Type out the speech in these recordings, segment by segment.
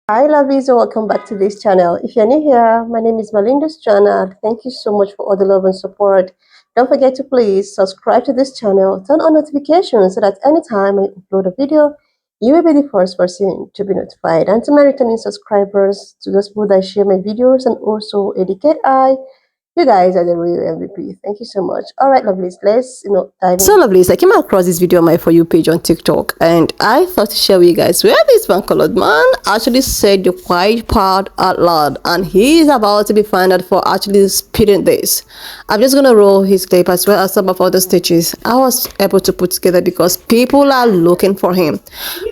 Hi lovies, and welcome back to this channel. If you're new here, my name is Malinda's channel. Thank you so much for all the love and support. Don't forget to please subscribe to this channel, turn on notifications so that anytime I upload a video, you will be the first person to be notified. And to my returning subscribers, to those people that share my videos and also educate you guys are the real MVP. Thank you so much. All right, lovelies, let's dive in. So lovelies, I came across this video on my For You page on TikTok, and I thought to share with you guys where this colored man actually said the quiet part out loud, and he is about to be fined for actually spitting this. I'm just gonna roll his clip as well as some of other stitches I was able to put together because people are looking for him.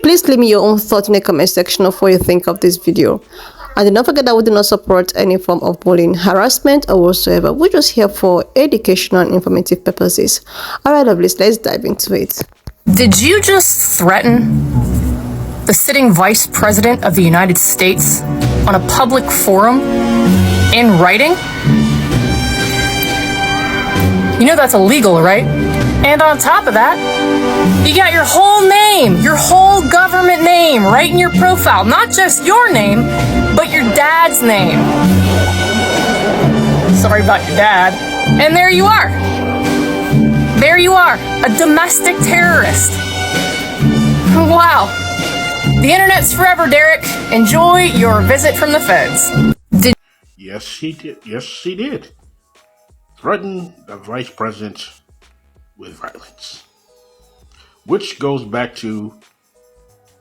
Please leave me your own thoughts in the comment section of what you think of this video. And do not forget that we do not support any form of bullying, harassment, or whatsoever. We're just here for educational and informative purposes. Alright, lovelies, let's dive into it. Did you just threaten the sitting Vice President of the United States on a public forum in writing? You know that's illegal, right? And on top of that, you got your whole name, your whole government name right in your profile. Not just your name, but your dad's name. Sorry about your dad. And there you are. There you are, a domestic terrorist. Wow. The internet's forever, Derek. Enjoy your visit from the feds. Yes, he did. Yes, he did. Threaten the vice president with violence. Which goes back to,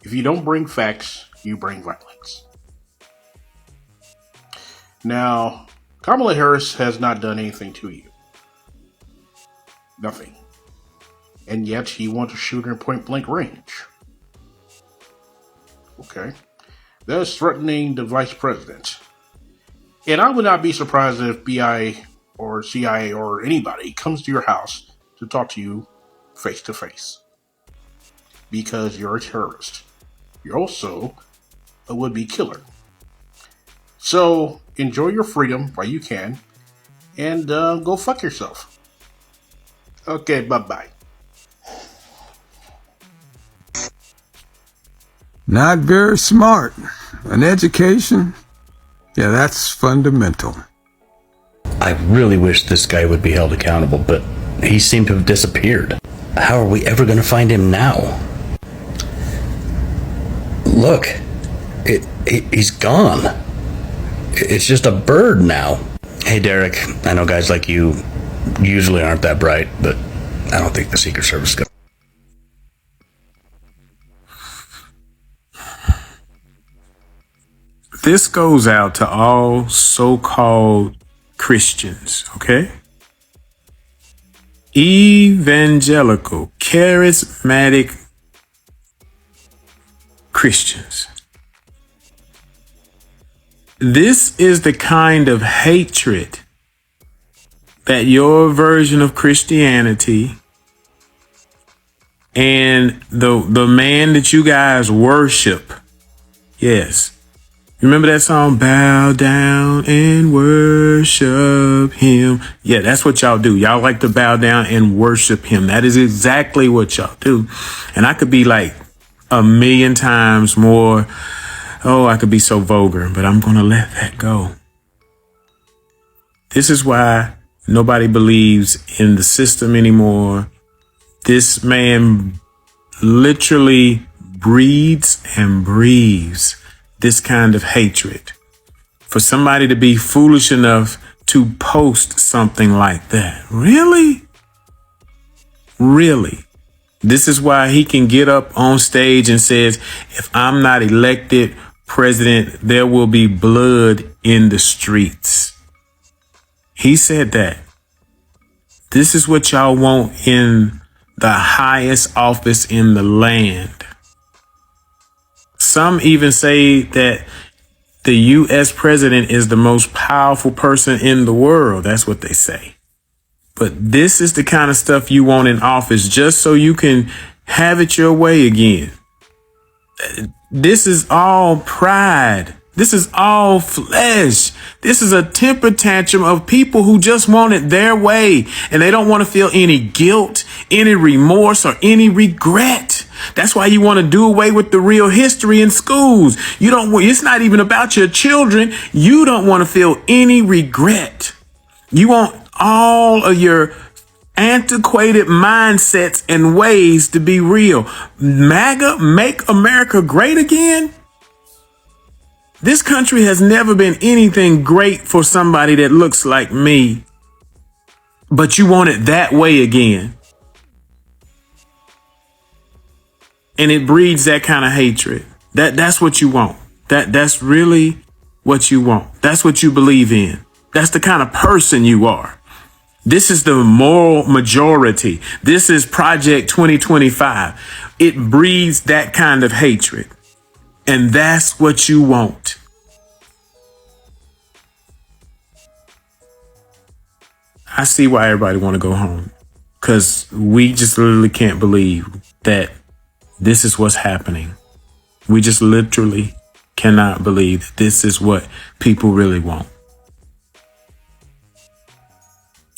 if you don't bring facts, you bring violence. Now, Kamala Harris has not done anything to you. Nothing. And yet you want to shoot her in point blank range. Okay. That's threatening the vice president. And I would not be surprised if BI or CIA or anybody comes to your house to talk to you face to face. Because you're a terrorist. You're also a would-be killer. So enjoy your freedom while you can, and go fuck yourself. Okay, bye-bye. Not very smart. An education? Yeah, that's fundamental. I really wish this guy would be held accountable, but he seemed to have disappeared. How are we ever going to find him now? Look, he's gone. It's just a bird now. Hey, Derek, I know guys like you usually aren't that bright, but I don't think the Secret Service is going to. This goes out to all so-called Christians, okay? Evangelical, charismatic Christians. This is the kind of hatred that your version of Christianity and the man that you guys worship. Yes. Remember that song, Bow Down and Worship Him? Yeah, that's what y'all do. Y'all like to bow down and worship Him. That is exactly what y'all do. And I could be like 1,000,000 times more, I could be so vulgar, but I'm going to let that go. This is why nobody believes in the system anymore. This man literally breeds and breathes this kind of hatred. For somebody to be foolish enough to post something like that. Really? Really? This is why he can get up on stage and says, if I'm not elected president, there will be blood in the streets. He said that. This is what y'all want in the highest office in the land. Some even say that the U.S. president is the most powerful person in the world. That's what they say. But this is the kind of stuff you want in office just so you can have it your way again. This is all pride. This is all flesh. This is a temper tantrum of people who just want it their way, and they don't want to feel any guilt, any remorse, or any regret. That's why you want to do away with the real history in schools. It's not even about your children. You don't want to feel any regret. You want all of your antiquated mindsets and ways to be real. MAGA, make America great again. This country has never been anything great for somebody that looks like me, but you want it that way again. And it breeds that kind of hatred. That's what you want. That's really what you want. That's what you believe in. That's the kind of person you are. This is the moral majority. This is Project 2025. It breeds that kind of hatred. And that's what you want. I see why everybody want to go home. Because we just literally can't believe that this is what's happening. We just literally cannot believe that this is what people really want.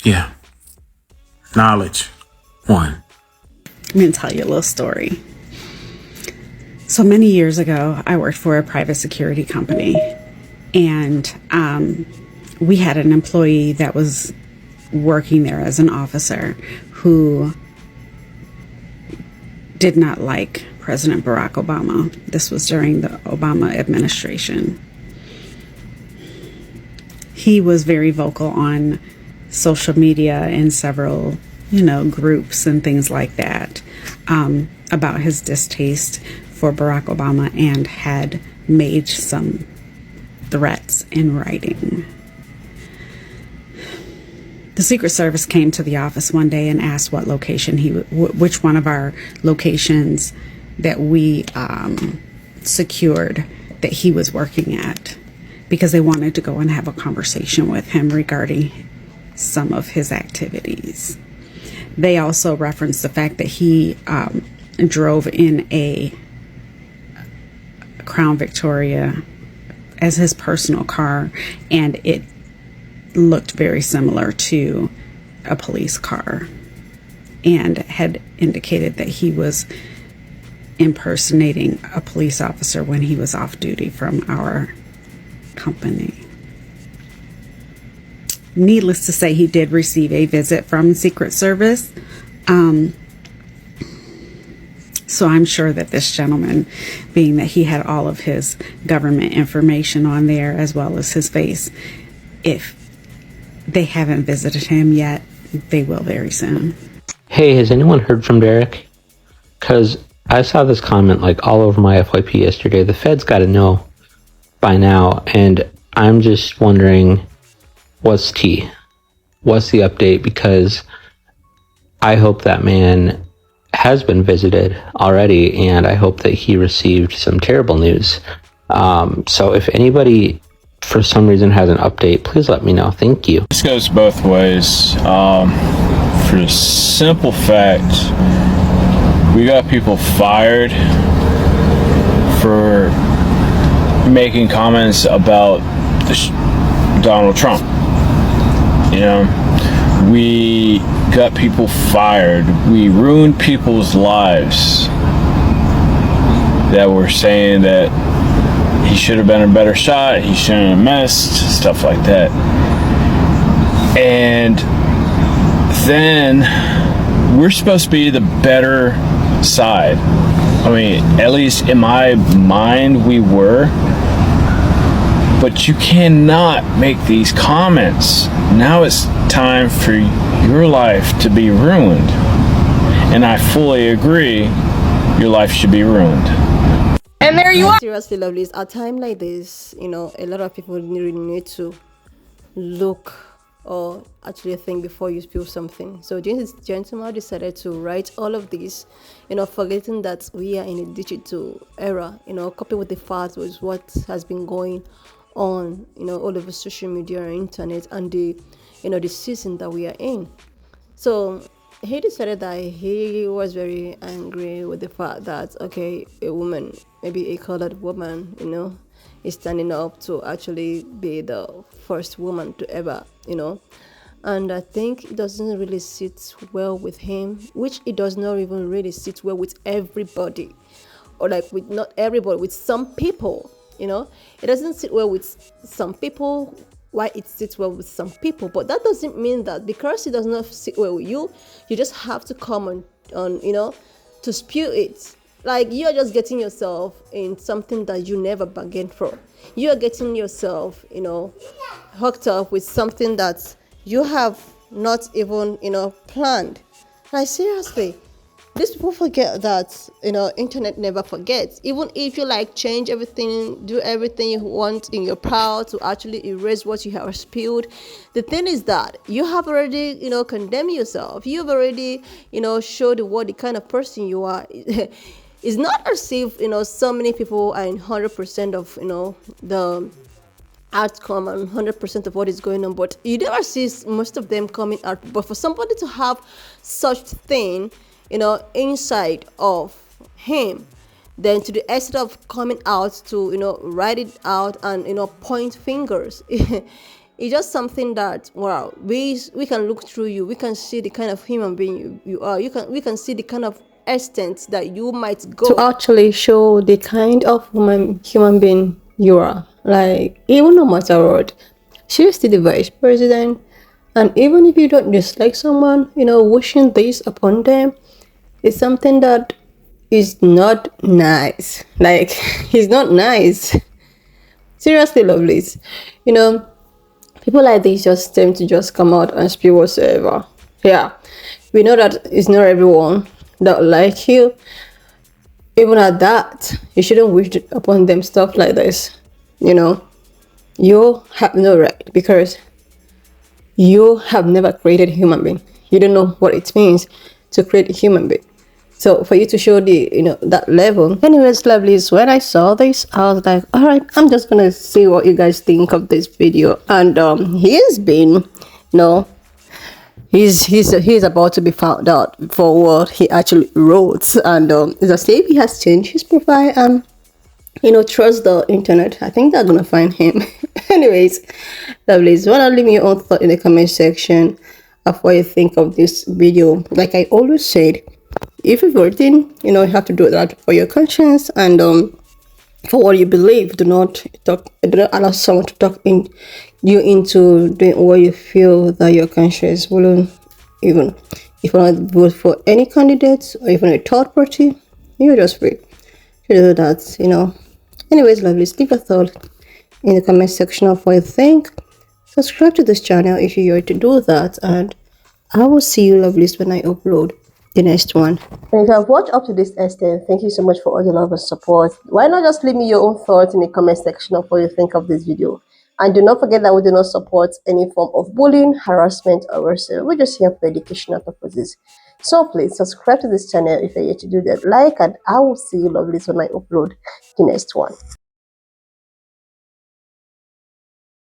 Yeah. Knowledge. 1. I'm going to tell you a little story. So many years ago, I worked for a private security company, and we had an employee that was working there as an officer who did not like President Barack Obama. This was during the Obama administration. He was very vocal on social media and several, groups and things like that, about his distaste for Barack Obama, and had made some threats in writing. The Secret Service came to the office one day and asked what location which one of our locations that we secured that he was working at, because they wanted to go and have a conversation with him regarding some of his activities. They also referenced the fact that he drove in a Crown Victoria as his personal car, and it looked very similar to a police car, and had indicated that he was impersonating a police officer when he was off duty from our company. Needless to say, he did receive a visit from Secret Service. So I'm sure that this gentleman, being that he had all of his government information on there as well as his face, if they haven't visited him yet, they will very soon. Hey, has anyone heard from Derek? Because I saw this comment like all over my FYP yesterday. The Fed's got to know by now, and I'm just wondering what's T? What's the update? Because I hope that man has been visited already, and I hope that he received some terrible news. So if anybody for some reason has an update, please let me know. Thank you. This goes both ways. For the simple fact, we got people fired for making comments about Donald Trump. We got people fired. We ruined people's lives that were saying that he should have been a better shot, he shouldn't have missed, stuff like that. And then we're supposed to be the better side. I mean, at least in my mind, we were. But you cannot make these comments. Now it's time for your life to be ruined. And I fully agree, your life should be ruined. And there you are. Seriously, lovelies, at a time like this, a lot of people really need to look or actually think before you spill something. So this gentleman decided to write all of this, forgetting that we are in a digital era. Copy with the fact was what has been going on, all over social media and internet, and the season that we are in. So he decided that he was very angry with the fact that, okay, a woman, maybe a colored woman, is standing up to actually be the first woman to ever, and I think it doesn't really sit well with him, which it does not even really sit well with everybody, or like with not everybody, with some people. It doesn't sit well with some people. Why it sits well with some people, but that doesn't mean that because it does not sit well with you, you just have to come on to spew it. Like, you're just getting yourself in something that you never bargained for. You are getting yourself hooked up with something that you have not even planned. Like, seriously, these people forget that internet never forgets. Even if you like change everything, do everything you want in your power to actually erase what you have spilled, the thing is that you have already condemned yourself. You've already showed the world the kind of person you are. It's not as if so many people are in 100% of the outcome and 100% of what is going on, but you never see most of them coming out. But for somebody to have such thing inside of him, then to the extent of coming out to write it out and point fingers, it's just something that, wow, we can look through you. We can see the kind of human being you are. We can see the kind of extent that you might go to actually show the kind of human being you are. Like, even no matter what, she's still the vice president, and even if you don't dislike someone, wishing this upon them is something that is not nice. Like, it's not nice. Seriously, lovelies. You know, people like this just tend to just come out and spew whatsoever. Yeah, we know that it's not everyone that like you. Even at that, you shouldn't wish upon them stuff like this. You have no right, because you have never created a human being. You don't know what it means to create a human being. So for you to show the that level. Anyways, lovelies, when I saw this, I was like, all right, I'm just gonna see what you guys think of this video. And he's been he's about to be found out for what he actually wrote. And as I say, he has changed his profile and trust the internet. I think they're gonna find him. Anyways, lovelies, wanna leave me your own thought in the comment section of what you think of this video. Like I always said, if you're voting, you have to do that for your conscience and for what you believe. Do not allow someone to talk you into doing what you feel that your conscience wouldn't. Even if you want to vote for any candidate or even a third party, you're just free to do that. Anyways, lovelies, leave a thought in the comment section of what you think. Subscribe to this channel if you're here to do that, and I will see you, lovelies, when I upload the next one. And if you have watched up to this extent, thank you so much for all the love and support. Why not just leave me your own thoughts in the comment section of what you think of this video. And do not forget that we do not support any form of bullying, harassment, or worse. We're just here for educational purposes. So please subscribe to this channel if you're here to do that. Like, and I will see you, lovelies, when I upload the next one.